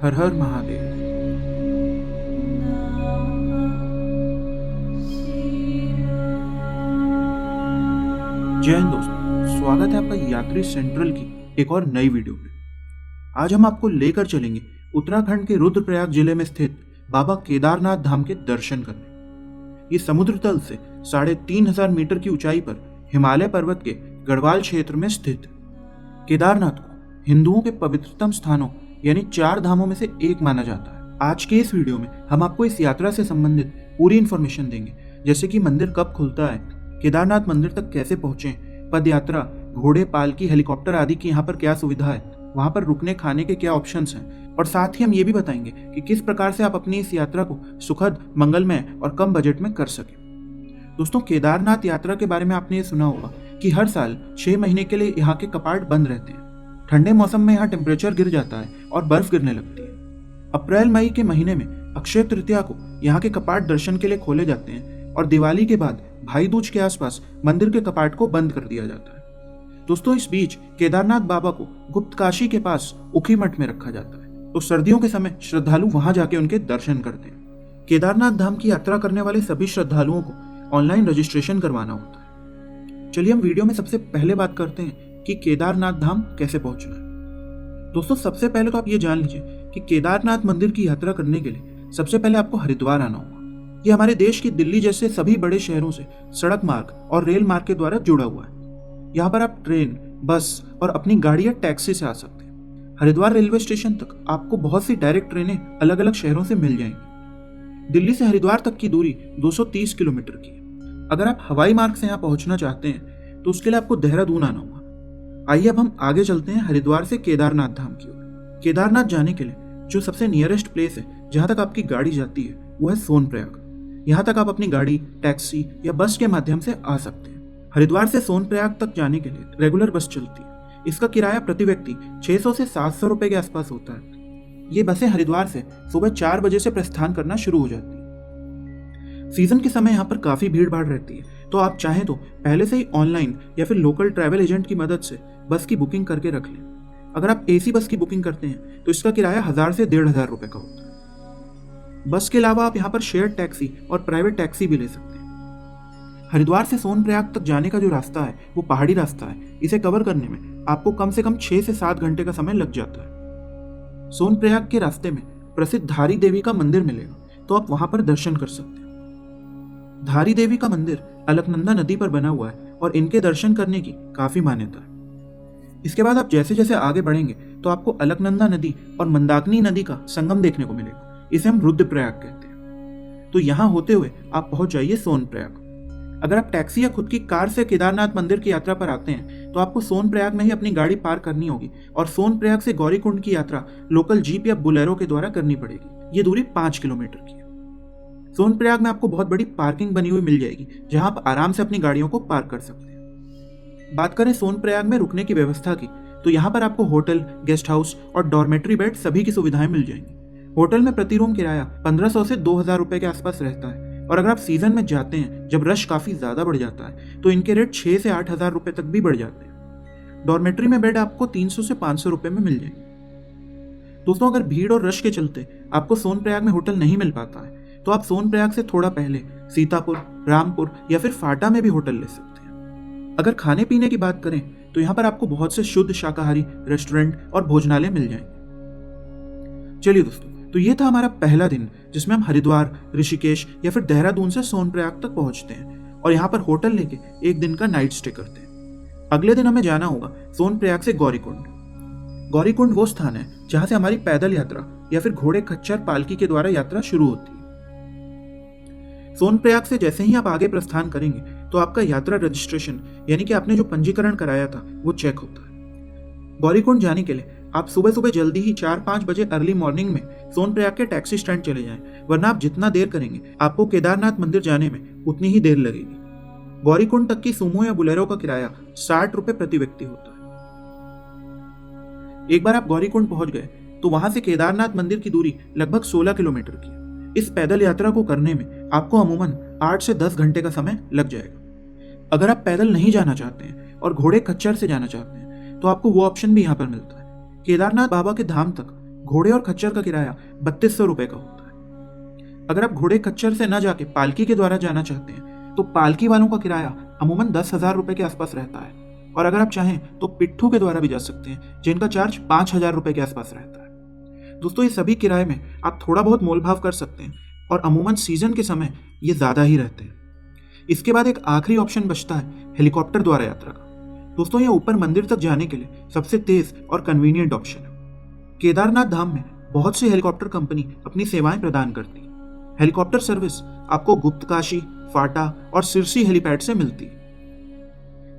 हर हर महादेव। जय हिंद दोस्तों, स्वागत है आपका यात्री सेंट्रल की एक और नई वीडियो में। आज हम आपको लेकर चलेंगे उत्तराखंड के रुद्रप्रयाग जिले में स्थित बाबा केदारनाथ धाम के दर्शन करने। ये समुद्र तल से 3,500 मीटर की ऊंचाई पर हिमालय पर्वत के गढ़वाल क्षेत्र में स्थित केदारनाथ को हिंदुओं के पवित्रतम स्थानों यानी 4 धामों में से एक माना जाता है। आज के इस वीडियो में हम आपको इस यात्रा से संबंधित पूरी इन्फॉर्मेशन देंगे, जैसे कि मंदिर कब खुलता है, केदारनाथ मंदिर तक कैसे पहुंचे, पद यात्रा, घोड़े, पालकी, हेलीकॉप्टर आदि की यहाँ पर क्या सुविधा है, वहाँ पर रुकने खाने के क्या ऑप्शंस हैं, और साथ ही हम ये भी बताएंगे कि किस प्रकार से आप अपनी इस यात्रा को सुखद, मंगलमय और कम बजट में कर सकें। दोस्तों, केदारनाथ यात्रा के बारे में आपने ये सुना होगा कि हर साल 6 महीने के लिए यहाँ के कपाट बंद रहते हैं। ठंडे मौसम में यहाँ टेम्परेचर गिर जाता है और बर्फ गिरने लगती है। अप्रैल मई के महीने में अक्षय तृतीया को यहाँ के कपाट दर्शन के लिए खोले जाते हैं और दिवाली के बाद भाई दूज के आसपास मंदिर के कपाट को बंद कर दिया जाता है। दोस्तों, इस बीच केदारनाथ बाबा को गुप्तकाशी के पास उखीमठ में रखा जाता है, तो सर्दियों के समय श्रद्धालु वहां जाके उनके दर्शन करते हैं। केदारनाथ धाम की यात्रा करने वाले सभी श्रद्धालुओं को ऑनलाइन रजिस्ट्रेशन करवाना होता है। चलिए हम वीडियो में सबसे पहले बात करते हैं कि केदारनाथ धाम कैसे पहुंचना है। दोस्तों, सबसे पहले तो आप ये जान लीजिए कि केदारनाथ मंदिर की यात्रा करने के लिए सबसे पहले आपको हरिद्वार आना होगा। ये हमारे देश की दिल्ली जैसे सभी बड़े शहरों से सड़क मार्ग और रेल मार्ग के द्वारा जुड़ा हुआ है। यहाँ पर आप ट्रेन, बस और अपनी गाड़ी या टैक्सी से आ सकते हैं। हरिद्वार रेलवे स्टेशन तक आपको बहुत सी डायरेक्ट ट्रेनें अलग अलग शहरों से मिल जाएंगी। दिल्ली से हरिद्वार तक की दूरी 230 किलोमीटर की है। अगर आप हवाई मार्ग से यहाँ पहुंचना चाहते हैं तो उसके लिए आपको देहरादून आना होगा। आइए अब हम आगे चलते हैं हरिद्वार से केदारनाथ धाम की ओर। केदारनाथ जाने के लिए जो सबसे नियरेस्ट प्लेस है जहाँ तक आपकी गाड़ी जाती है वो है सोनप्रयाग। यहाँ तक आप अपनी गाड़ी, टैक्सी या बस के माध्यम से आ सकते हैं। हरिद्वार से सोनप्रयाग तक जाने के लिए रेगुलर बस चलती है। इसका किराया प्रति व्यक्ति 600 से 700 रुपए के आसपास होता है। ये बसें हरिद्वार से सुबह 4 बजे से प्रस्थान करना शुरू हो जाती है। सीजन के समय यहाँ पर काफी भीड़ भाड़ रहती है, तो आप चाहें तो पहले से ही ऑनलाइन या फिर लोकल ट्रैवल एजेंट की मदद से बस की बुकिंग करके रख लें। अगर आप एसी बस की बुकिंग करते हैं तो इसका किराया 1000 से 1500 रुपए का होता है। बस के अलावा आप यहाँ पर शेयर्ड टैक्सी और प्राइवेट टैक्सी भी ले सकते हैं। हरिद्वार से सोनप्रयाग तक जाने का जो रास्ता है वो पहाड़ी रास्ता है। इसे कवर करने में आपको कम से कम 6 से 7 घंटे का समय लग जाता है। सोनप्रयाग के रास्ते में प्रसिद्ध धारी देवी का मंदिर मिलेगा, तो आप वहां पर दर्शन कर सकते हैं। धारी देवी का मंदिर अलकनंदा नदी पर बना हुआ है और इनके दर्शन करने की काफी मान्यता है। इसके बाद आप जैसे जैसे आगे बढ़ेंगे तो आपको अलकनंदा नदी और मंदाकिनी नदी का संगम देखने को मिलेगा। इसे हम रुद्रप्रयाग कहते हैं। तो यहाँ होते हुए आप पहुंच जाइए सोनप्रयाग। अगर आप टैक्सी या खुद की कार से केदारनाथ मंदिर की यात्रा पर आते हैं तो आपको सोनप्रयाग में ही अपनी गाड़ी पार्क करनी होगी और सोनप्रयाग से गौरीकुंड की यात्रा लोकल जीप या बुलेरो के द्वारा करनी पड़ेगी। ये दूरी 5 किलोमीटर की है। सोनप्रयाग में आपको बहुत बड़ी पार्किंग बनी हुई मिल जाएगी, जहां आप आराम से अपनी गाड़ियों को पार्क कर सकते हैं। बात करें सोनप्रयाग में रुकने की व्यवस्था की, तो यहाँ पर आपको होटल, गेस्ट हाउस और डॉर्मेट्री बेड सभी की सुविधाएं मिल जाएंगी। होटल में प्रति रूम किराया 1500 से 2000 रुपए के आसपास रहता है, और अगर आप सीजन में जाते हैं जब रश काफी ज्यादा बढ़ जाता है तो इनके रेट 6 से 8000 रुपए तक भी बढ़ जाते हैं। डॉर्मेट्री में बेड आपको 300 से 500 रुपए में मिल जाएंगे। दोस्तों, अगर भीड़ और रश के चलते आपको सोनप्रयाग में होटल नहीं मिल पाता है तो आप सोनप्रयाग से थोड़ा पहले सीतापुर, रामपुर या फिर फाटा में भी होटल ले सकते हैं। अगर खाने पीने की बात करें तो यहाँ पर आपको बहुत से शुद्ध शाकाहारी रेस्टोरेंट और भोजनालय मिल जाएंगे। चलिए दोस्तों, तो ये था हमारा पहला दिन जिसमें हम हरिद्वार, ऋषिकेश या फिर देहरादून से सोनप्रयाग तक पहुंचते हैं और यहाँ पर होटल लेके एक दिन का नाइट स्टे करते हैं। अगले दिन हमें जाना होगा सोनप्रयाग से गौरीकुंड। गौरीकुंड वो स्थान है जहां से हमारी पैदल यात्रा या फिर घोड़े, खच्चर, पालकी के द्वारा यात्रा शुरू होती है। सोनप्रयाग से जैसे ही आप आगे प्रस्थान करेंगे तो आपका यात्रा रजिस्ट्रेशन यानी कि आपने जो पंजीकरण कराया था वो चेक होता है। गौरीकुंड जाने के लिए आप सुबह सुबह जल्दी ही 4-5 बजे अर्ली मॉर्निंग में सोनप्रयाग के टैक्सी स्टैंड चले जाएं, वरना आप जितना देर करेंगे आपको केदारनाथ मंदिर जाने में उतनी ही देर लगेगी। गौरीकुंड तक की सुमो या बुलेरो का किराया 60 रुपए प्रति व्यक्ति होता है। एक बार आप गौरीकुंड पहुंच गए तो वहां से केदारनाथ मंदिर की दूरी लगभग 16 किलोमीटर की है। इस पैदल यात्रा को करने में आपको अमूमन 8 से 10 घंटे का समय लग जाएगा। अगर आप पैदल नहीं जाना चाहते हैं और घोड़े, खच्चर से जाना चाहते हैं तो आपको वो ऑप्शन भी यहाँ पर मिलता है। केदारनाथ बाबा के धाम तक घोड़े और खच्चर का किराया 3200 रुपये का होता है। अगर आप घोड़े खच्चर से न जाके पालकी के द्वारा जाना चाहते हैं तो पालकी वालों का किराया अमूमन 10,000 रुपये के आसपास रहता है, और अगर आप चाहें तो पिट्ठू के द्वारा भी जा सकते हैं जिनका चार्ज 5,000 रुपये के आसपास रहता है। दोस्तों, ये सभी किराए में आप थोड़ा बहुत मोलभाव कर सकते हैं और अमूमन सीजन के समय ये ज़्यादा ही रहते हैं। इसके बाद एक आखिरी ऑप्शन बचता है हेलीकॉप्टर द्वारा यात्रा का। दोस्तों, ये ऊपर मंदिर तक जाने के लिए सबसे तेज और कन्वीनियंट ऑप्शन है। केदारनाथ धाम में बहुत सी हेलीकॉप्टर कंपनी अपनी सेवाएं प्रदान करती है। हेलीकॉप्टर सर्विस आपको गुप्तकाशी, फाटा और सिरसी हेलीपैड से मिलती है।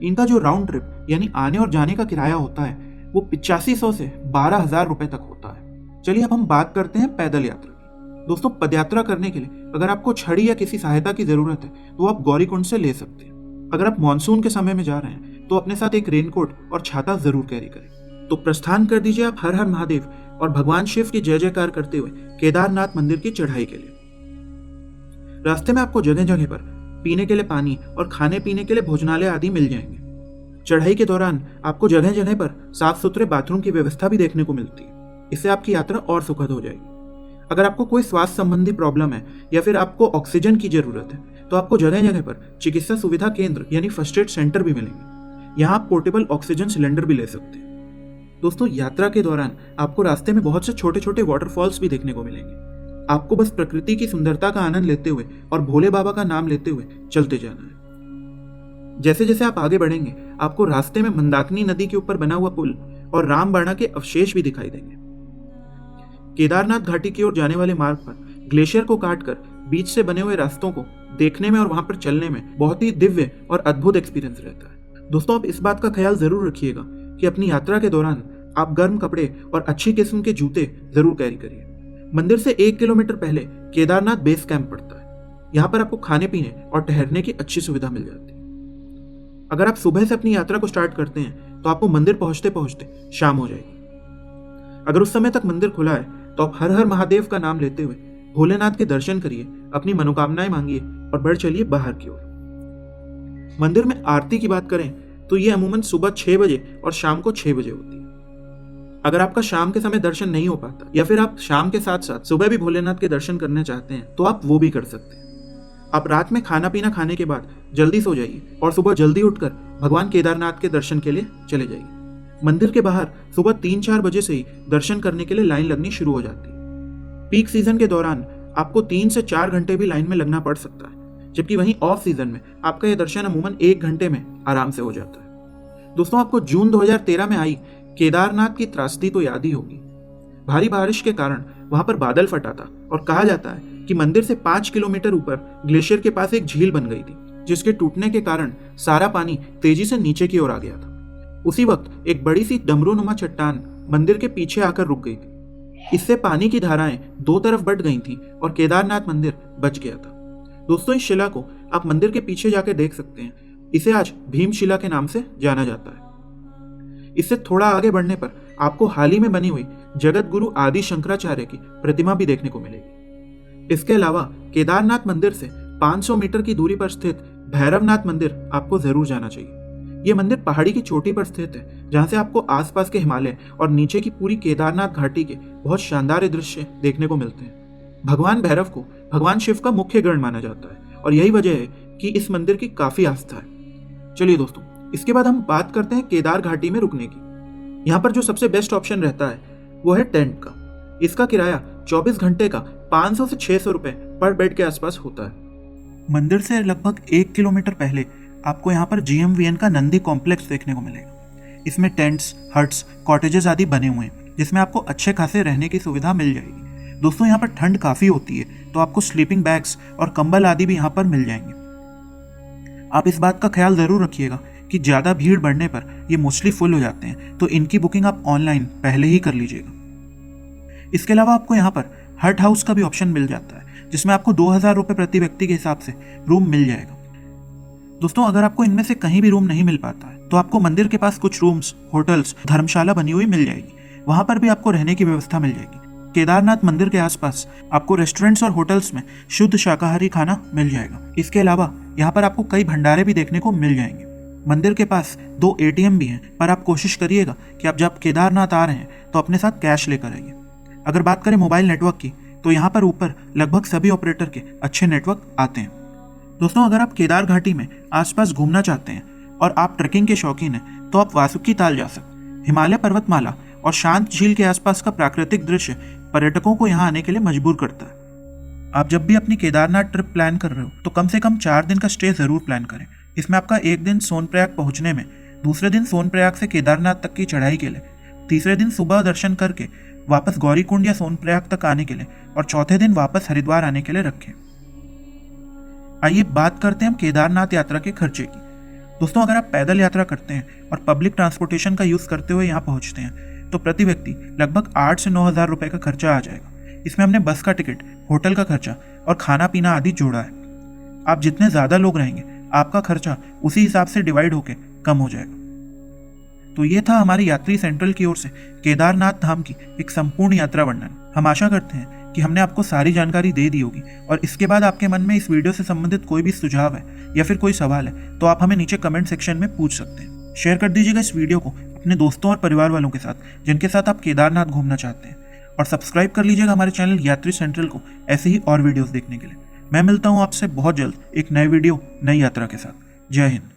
इनका जो राउंड ट्रिप यानी आने और जाने का किराया होता है वो 8500 से 12,000 रुपए तक होता है। चलिए अब हम बात करते हैं पैदल यात्रा की। दोस्तों, पदयात्रा करने के लिए अगर आपको छड़ी या किसी सहायता की जरूरत है तो आप गौरीकुंड से ले सकते हैं। अगर आप मानसून के समय में जा रहे हैं तो अपने साथ एक रेनकोट और छाता जरूर कैरी करें। तो प्रस्थान कर दीजिए आप हर हर महादेव और भगवान शिव की जय जयकार करते हुए केदारनाथ मंदिर की चढ़ाई के लिए। रास्ते में आपको जगह जगह पर पीने के लिए पानी और खाने पीने के लिए भोजनालय आदि मिल जाएंगे। चढ़ाई के दौरान आपको जगह जगह पर साफ सुथरे बाथरूम की व्यवस्था भी देखने को मिलती है। इससे आपकी यात्रा और सुखद हो जाएगी। अगर आपको कोई स्वास्थ्य संबंधी प्रॉब्लम है या फिर आपको ऑक्सीजन की जरूरत है तो आपको जगह जगह पर चिकित्सा सुविधा केंद्र यानी फर्स्ट एड सेंटर भी मिलेंगे। यहाँ आप पोर्टेबल ऑक्सीजन सिलेंडर भी ले सकते हैं। दोस्तों, यात्रा के दौरान आपको रास्ते में बहुत से छोटे छोटे वाटरफॉल्स भी देखने को मिलेंगे। आपको बस प्रकृति की सुंदरता का आनंद लेते हुए और भोले बाबा का नाम लेते हुए चलते जाना है। जैसे जैसे आप आगे बढ़ेंगे आपको रास्ते में मंदाकिनी नदी के ऊपर बना हुआ पुल और रामबाणा के अवशेष भी दिखाई देंगे। केदारनाथ घाटी की ओर जाने वाले मार्ग पर ग्लेशियर को काटकर बीच से बने हुए रास्तों को देखने में और वहां पर चलने में बहुत ही दिव्य और अद्भुत एक्सपीरियंस रहता है। दोस्तों, आप इस बात का ख्याल जरूर रखिएगा कि अपनी यात्रा के दौरान आप गर्म कपड़े और अच्छी किस्म के जूते जरूर कैरी करिए। मंदिर से 1 किलोमीटर पहले केदारनाथ बेस कैंप पड़ता है। यहाँ पर आपको खाने पीने और ठहरने की अच्छी सुविधा मिल जाती है। अगर आप सुबह से अपनी यात्रा को स्टार्ट करते हैं तो आपको मंदिर पहुंचते पहुंचते शाम हो जाएगी। अगर उस समय तक मंदिर खुला है तो आप हर हर महादेव का नाम लेते हुए भोलेनाथ के दर्शन करिए, अपनी मनोकामनाएं मांगिए और बढ़ चलिए बाहर की ओर। मंदिर में आरती की बात करें तो ये अमूमन सुबह 6 बजे और शाम को 6 बजे होती है। अगर आपका शाम के समय दर्शन नहीं हो पाता या फिर आप शाम के साथ साथ सुबह भी भोलेनाथ के दर्शन करना चाहते हैं तो आप वो भी कर सकते हैं। आप रात में खाना पीना खाने के बाद जल्दी सो जाइए और सुबह जल्दी उठकर भगवान केदारनाथ के दर्शन के लिए चले जाइए। मंदिर के बाहर सुबह 3-4 बजे से ही दर्शन करने के लिए लाइन लगनी शुरू हो जाती है। पीक सीजन के दौरान आपको 3 से 4 घंटे भी लाइन में लगना पड़ सकता है, जबकि वहीं ऑफ सीजन में आपका यह दर्शन अमूमन 1 घंटे में आराम से हो जाता है। दोस्तों, आपको जून 2013 में आई केदारनाथ की त्रासदी तो याद ही होगी। भारी बारिश के कारण वहां पर बादल फटा था और कहा जाता है कि मंदिर से 5 किलोमीटर ऊपर ग्लेशियर के पास एक झील बन गई थी, जिसके टूटने के कारण सारा पानी तेजी से नीचे की ओर आ गया था। उसी वक्त एक बड़ी सी डमरूनुमा चट्टान मंदिर के पीछे आकर रुक गई थी। इससे पानी की धाराएं 2 तरफ बढ़ गई थी और केदारनाथ मंदिर बच गया था। दोस्तों, इस शिला को आप मंदिर के पीछे जाकर देख सकते हैं। इसे आज भीमशिला के नाम से जाना जाता है। इससे थोड़ा आगे बढ़ने पर आपको हाल ही में बनी हुई जगत गुरु आदि शंकराचार्य की प्रतिमा भी देखने को मिलेगी। इसके अलावा केदारनाथ मंदिर से 500 मीटर की दूरी पर स्थित भैरवनाथ मंदिर आपको जरूर जाना चाहिए। यह मंदिर पहाड़ी की चोटी पर स्थित है, जहां से आपको आसपास के हिमालय और नीचे की पूरी केदारनाथ घाटी के बहुत शानदार दृश्य देखने को मिलते हैं। भगवान भैरव को भगवान शिव का मुख्य गण माना जाता है और यही वजह है कि इस मंदिर की काफी आस्था है। चलिए दोस्तों, इसके बाद हम बात करते हैं केदार घाटी में रुकने की। यहाँ पर जो सबसे बेस्ट ऑप्शन रहता है वो है टेंट का। इसका किराया 24 घंटे का 500 से 600 रुपए पर बेड के आसपास होता है। मंदिर से लगभग 1 किलोमीटर पहले आपको यहाँ पर GMVN का नंदी कॉम्प्लेक्स देखने को मिलेगा। इसमें टेंट्स, हट्स, कॉटेजेस आदि बने हुए हैं, जिसमें आपको अच्छे खासे रहने की सुविधा मिल जाएगी। दोस्तों, यहाँ पर ठंड काफ़ी होती है, तो आपको स्लीपिंग बैग्स और कंबल आदि भी यहाँ पर मिल जाएंगे। आप इस बात का ख्याल ज़रूर रखिएगा कि ज़्यादा भीड़ बढ़ने पर ये मोस्टली फुल हो जाते हैं, तो इनकी बुकिंग आप ऑनलाइन पहले ही कर लीजिएगा। इसके अलावा आपको यहाँ पर हट हाउस का भी ऑप्शन मिल जाता है, जिसमें आपको 2000 रुपये प्रति व्यक्ति के हिसाब से रूम मिल जाएगा। दोस्तों, अगर आपको इनमें से कहीं भी रूम नहीं मिल पाता है तो आपको मंदिर के पास कुछ रूम्स, होटल्स, धर्मशाला बनी हुई मिल जाएगी। वहां पर भी आपको रहने की व्यवस्था मिल जाएगी। केदारनाथ मंदिर के आसपास आपको रेस्टोरेंट्स और होटल्स में शुद्ध शाकाहारी खाना मिल जाएगा। इसके अलावा यहाँ पर आपको कई भंडारे भी देखने को मिल जाएंगे। मंदिर के पास 2 ATM भी हैं, पर आप कोशिश करिएगा कि आप जब केदारनाथ आ रहे हैं तो अपने साथ कैश लेकर आइए। अगर बात करें मोबाइल नेटवर्क की, तो यहाँ पर ऊपर लगभग सभी ऑपरेटर के अच्छे नेटवर्क आते हैं। दोस्तों, अगर आप केदार घाटी में आसपास घूमना चाहते हैं और आप ट्रैकिंग के शौकीन हैं, तो आप वासुकी ताल जा सकते हैं। हिमालय पर्वतमाला और शांत झील के आसपास का प्राकृतिक दृश्य पर्यटकों को यहाँ आने के लिए मजबूर करता है। आप जब भी अपनी केदारनाथ ट्रिप प्लान कर रहे हो, तो कम से कम 4 दिन का स्टे जरूर प्लान करें। इसमें आपका एक दिन सोनप्रयाग पहुंचने में, दूसरे दिन सोनप्रयाग से केदारनाथ तक की चढ़ाई के लिए, तीसरे दिन सुबह दर्शन करके वापस गौरीकुंड या सोनप्रयाग तक आने के लिए और चौथे दिन वापस हरिद्वार आने के लिए रखें। आइए बात करते हैं हम केदारनाथ यात्रा के खर्चे की। दोस्तों, अगर आप पैदल यात्रा करते हैं और पब्लिक ट्रांसपोर्टेशन का यूज़ करते हुए यहाँ पहुँचते हैं, तो प्रति व्यक्ति लगभग 8 से 9 हज़ार रुपये का खर्चा आ जाएगा। इसमें हमने बस का टिकट, होटल का खर्चा और खाना पीना आदि जोड़ा है। आप जितने ज़्यादा लोग रहेंगे, आपका खर्चा उसी हिसाब से डिवाइड होकर कम हो जाएगा। तो ये था हमारी यात्री सेंट्रल की ओर से केदारनाथ धाम की एक संपूर्ण यात्रा वर्णन। हम आशा करते हैं कि हमने आपको सारी जानकारी दे दी होगी, और इसके बाद आपके मन में इस वीडियो से संबंधित कोई भी सुझाव है या फिर कोई सवाल है, तो आप हमें नीचे कमेंट सेक्शन में पूछ सकते हैं। शेयर कर दीजिएगा इस वीडियो को अपने दोस्तों और परिवार वालों के साथ जिनके साथ आप केदारनाथ घूमना चाहते हैं, और सब्सक्राइब कर लीजिएगा हमारे चैनल यात्री सेंट्रल को ऐसे ही और वीडियोस देखने के लिए। मैं मिलता हूँ आपसे बहुत जल्द एक नए वीडियो, नई यात्रा के साथ। जय हिंद।